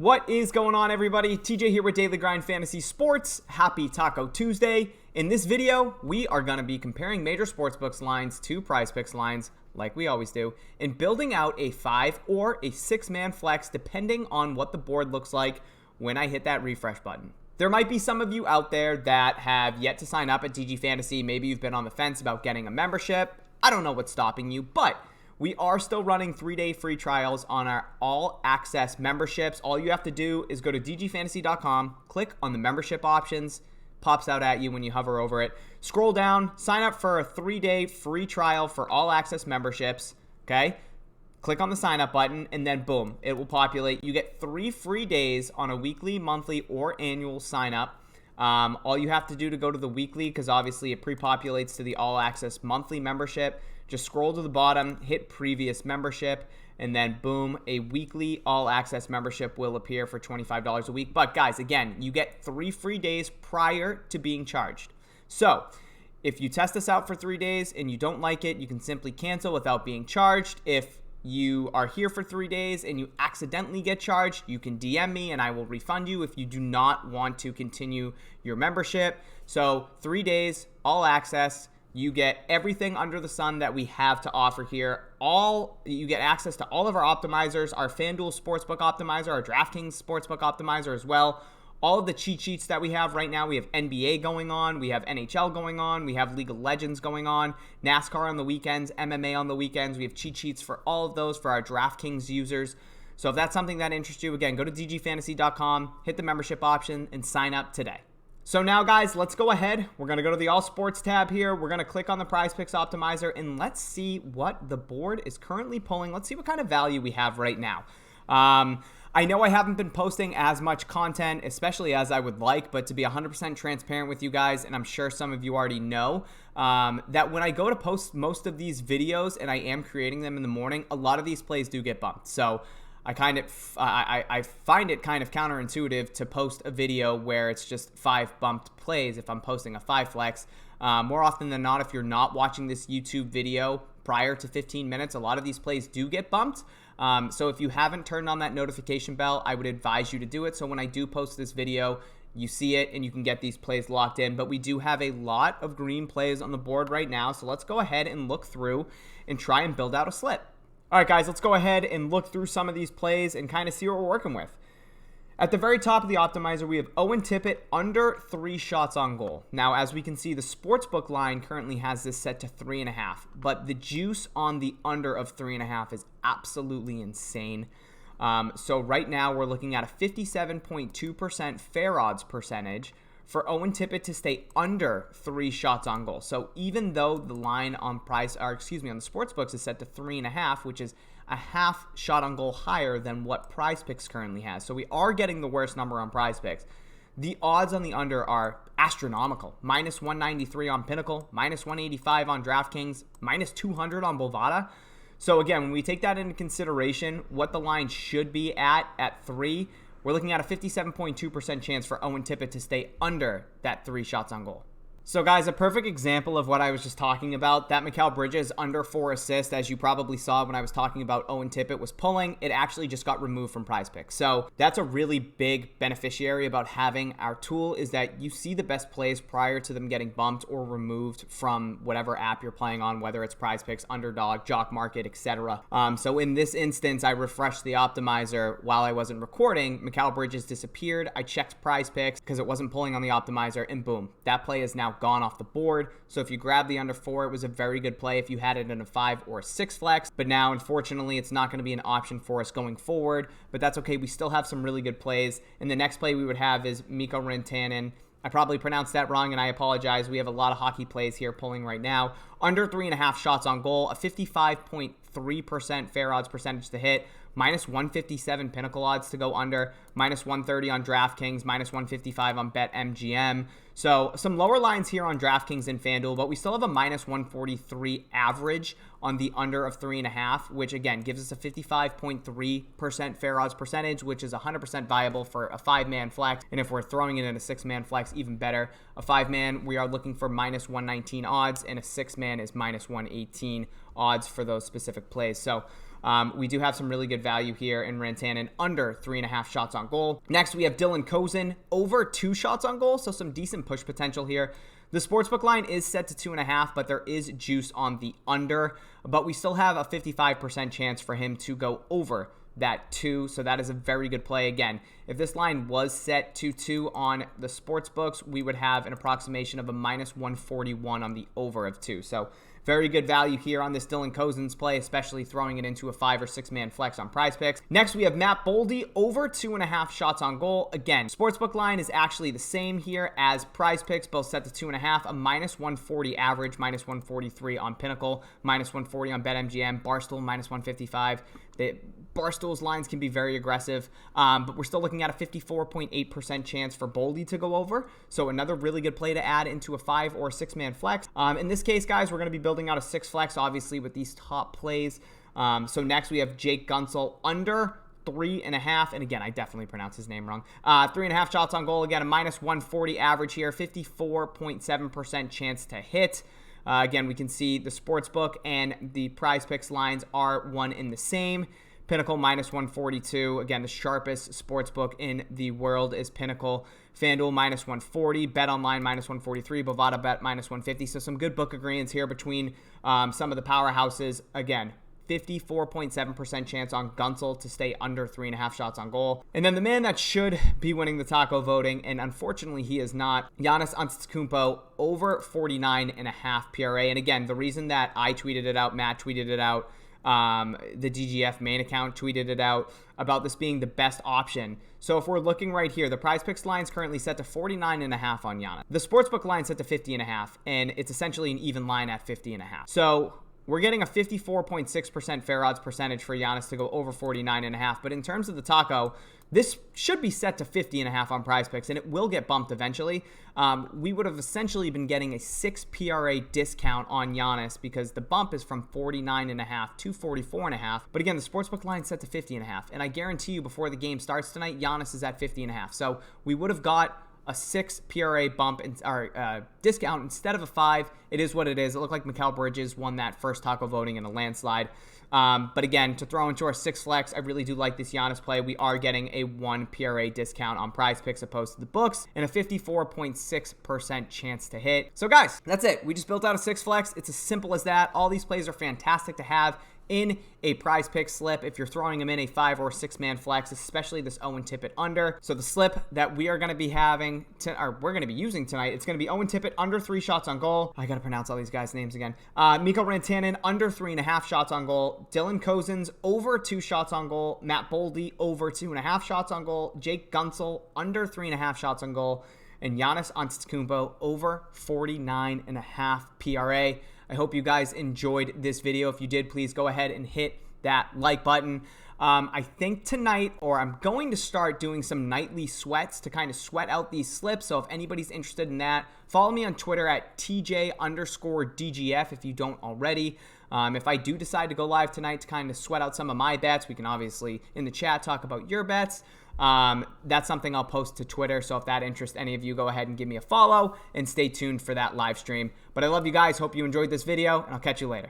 What is going on, everybody? TJ here with Daily Grind Fantasy Sports. Happy Taco Tuesday. In this video, we are going to be comparing major sportsbooks lines to Prizepicks lines, like we always do, and building out a 5 or a 6-man flex depending on what the board looks like when I hit that refresh button. There might be some of you out there that have yet to sign up at DG Fantasy. Maybe you've been on the fence about getting a membership. I don't know what's stopping you, but we are still running 3-day free trials on our all-access memberships. All you have to do is go to dgfantasy.com, click on the membership options, pops out at you when you hover over it. Scroll down, sign up for a 3-day free trial for all-access memberships, okay? Click on the sign-up button, and then boom, it will populate. You get 3 free days on a weekly, monthly, or annual sign-up. All you have to do to go to the weekly, because obviously it pre-populates to the all-access monthly membership, just scroll to the bottom, hit previous membership, and then boom, a weekly all-access membership will appear for $25 a week. But guys, again, you get 3 free days prior to being charged. So if you test this out for 3 days and you don't like it, you can simply cancel without being charged. If you are here for 3 days and you accidentally get charged, you can DM me and I will refund you if you do not want to continue your membership. So 3 days, all access. You get everything under the sun that we have to offer here. You get access to all of our optimizers, our FanDuel Sportsbook Optimizer, our DraftKings Sportsbook Optimizer as well. All of the cheat sheets that we have right now. We have NBA going on, we have NHL going on, we have League of Legends going on, NASCAR on the weekends, MMA on the weekends. We have cheat sheets for all of those for our DraftKings users. So if that's something that interests you, again, go to dgfantasy.com, hit the membership option, and sign up today. So now, guys, let's go ahead. We're going to go to the All Sports tab here. We're going to click on the Prizepicks Optimizer, and let's see what the board is currently pulling. Let's see what kind of value we have right now. I know I haven't been posting as much content, especially as I would like, but to be 100% transparent with you guys, and I'm sure some of you already know, that when I go to post most of these videos and I am creating them in the morning, a lot of these plays do get bumped. So I find it kind of counterintuitive to post a video where it's just 5 bumped plays if I'm posting a 5 flex. More often than not, if you're not watching this YouTube video prior to 15 minutes, a lot of these plays do get bumped. So if you haven't turned on that notification bell, I would advise you to do it. So when I do post this video, you see it and you can get these plays locked in. But we do have a lot of green plays on the board right now. So let's go ahead and look through and try and build out a slip. All right, guys, let's go ahead and look through some of these plays and kind of see what we're working with. At the very top of the optimizer, we have Owen Tippett under 3 shots on goal. Now, as we can see, the sportsbook line currently has this set to 3.5, but the juice on the under of 3.5 is absolutely insane. So right now, we're looking at a 57.2% fair odds percentage for Owen Tippett to stay under 3 shots on goal. So even though the line on the sportsbooks is set to 3.5, which is a half shot on goal higher than what Prizepicks currently has. So we are getting the worst number on Prizepicks. The odds on the under are astronomical. Minus 193 on Pinnacle, minus 185 on DraftKings, minus 200 on Bovada. So again, when we take that into consideration, what the line should be at 3, we're looking at a 57.2% chance for Owen Tippett to stay under that 3 shots on goal. So guys, a perfect example of what I was just talking about, that Mikal Bridges under 4 assists, as you probably saw when I was talking about Owen Tippett was pulling, it actually just got removed from Prizepicks. So that's a really big beneficiary about having our tool, is that you see the best plays prior to them getting bumped or removed from whatever app you're playing on, whether it's Prizepicks, Underdog, Jock Market, etc. So in this instance, I refreshed the optimizer while I wasn't recording. Mikal Bridges disappeared. I checked Prizepicks because it wasn't pulling on the optimizer, and boom, that play is now gone off the board. So if you grab the under 4, it was a very good play if you had it in a 5 or 6 flex. But now, unfortunately, it's not going to be an option for us going forward. But that's okay. We still have some really good plays. And the next play we would have is Mikko Rantanen. I probably pronounced that wrong, and I apologize. We have a lot of hockey plays here pulling right now. Under 3.5 shots on goal, a 55.3% fair odds percentage to hit, minus 157 Pinnacle odds to go under, minus 130 on DraftKings, minus 155 on BetMGM. So some lower lines here on DraftKings and FanDuel, but we still have a minus 143 average on the under of 3.5, which again gives us a 55.3% fair odds percentage, which is 100% viable for a 5-man flex. And if we're throwing it in a 6-man flex, even better. A 5-man, we are looking for minus 119 odds, and a 6-man is minus 118 odds for those specific plays. So We do have some really good value here in Rantanen under 3.5 shots on goal. Next, we have Dylan Kozin over 2 shots on goal, so some decent push potential here. The sportsbook line is set to 2.5, but there is juice on the under. But we still have a 55% chance for him to go over that 2, so that is a very good play. Again, if this line was set to 2 on the sports books, we would have an approximation of a -141 on the over of 2. So very good value here on this Dylan Cozin's play, especially throwing it into a 5 or 6 man flex on Prizepicks. Next, we have Matt Boldy over 2.5 shots on goal. Again, sportsbook line is actually the same here as Prizepicks, both set to 2.5, a -140 average, -143 on Pinnacle, -140 on BetMGM, Barstool -155. Barstool's lines can be very aggressive, but we're still looking at a 54.8% chance for Boldy to go over. So another really good play to add into a 5 or 6 man flex. In this case, guys, we're going to be building out a 6 flex, obviously, with these top plays. So next we have Jake Gunsel under 3.5, and again, I definitely pronounced his name wrong. 3.5 shots on goal, again, a -140 average here, 54.7% chance to hit. Again, we can see the sportsbook and the Prizepicks lines are one in the same. Pinnacle -142. Again, the sharpest sportsbook in the world is Pinnacle. FanDuel -140. BetOnline -143. Bovada Bet -150. So some good book agreements here between some of the powerhouses. Again, 54.7% chance on Gunsel to stay under 3.5 shots on goal. And then the man that should be winning the taco voting, and unfortunately he is not, Giannis Antetokounmpo over 49.5 PRA. And again, the reason that I tweeted it out, Matt tweeted it out, the DGF main account tweeted it out about this being the best option. So if we're looking right here, the Prizepicks line is currently set to 49.5 on Giannis. The sportsbook line set to 50.5, and it's essentially an even line at 50.5. So we're getting a 54.6% fair odds percentage for Giannis to go over 49.5. But in terms of the taco, this should be set to 50.5 on Prizepicks, and it will get bumped eventually. We would have essentially been getting a 6 PRA discount on Giannis because the bump is from 49.5 to 44.5. But again, the sportsbook line is set to 50.5, and I guarantee you before the game starts tonight, Giannis is at 50.5. So we would have got a 6 PRA bump or discount instead of a 5. It is what it is. It looked like Mikal Bridges won that first taco voting in a landslide. But again, to throw into our 6 flex, I really do like this Giannis play. We are getting a 1 PRA discount on Prizepicks opposed to the books and a 54.6% chance to hit. So guys, that's it. We just built out a 6 flex. It's as simple as that. All these plays are fantastic to have in a Prizepicks slip if you're throwing them in a 5 or 6 man flex, especially this Owen Tippett under. So the slip that we are going to be having we're going to be using tonight, it's going to be Owen Tippett under 3 shots on goal. I got to pronounce all these guys' names again. Mikko Rantanen under 3.5 shots on goal. Dylan Cozin's over 2 shots on goal. Matt Boldy over 2.5 shots on goal. Jake Gunsel under 3.5 shots on goal. And Giannis Antetokounmpo over 49.5 PRA. I hope you guys enjoyed this video. If you did, please go ahead and hit that like button. I think tonight, or I'm going to start doing some nightly sweats to kind of sweat out these slips. So if anybody's interested in that, follow me on Twitter at TJ_DGF if you don't already. If I do decide to go live tonight to kind of sweat out some of my bets, we can obviously in the chat talk about your bets. That's something I'll post to Twitter. So if that interests any of you, go ahead and give me a follow and stay tuned for that live stream. But I love you guys. Hope you enjoyed this video, and I'll catch you later.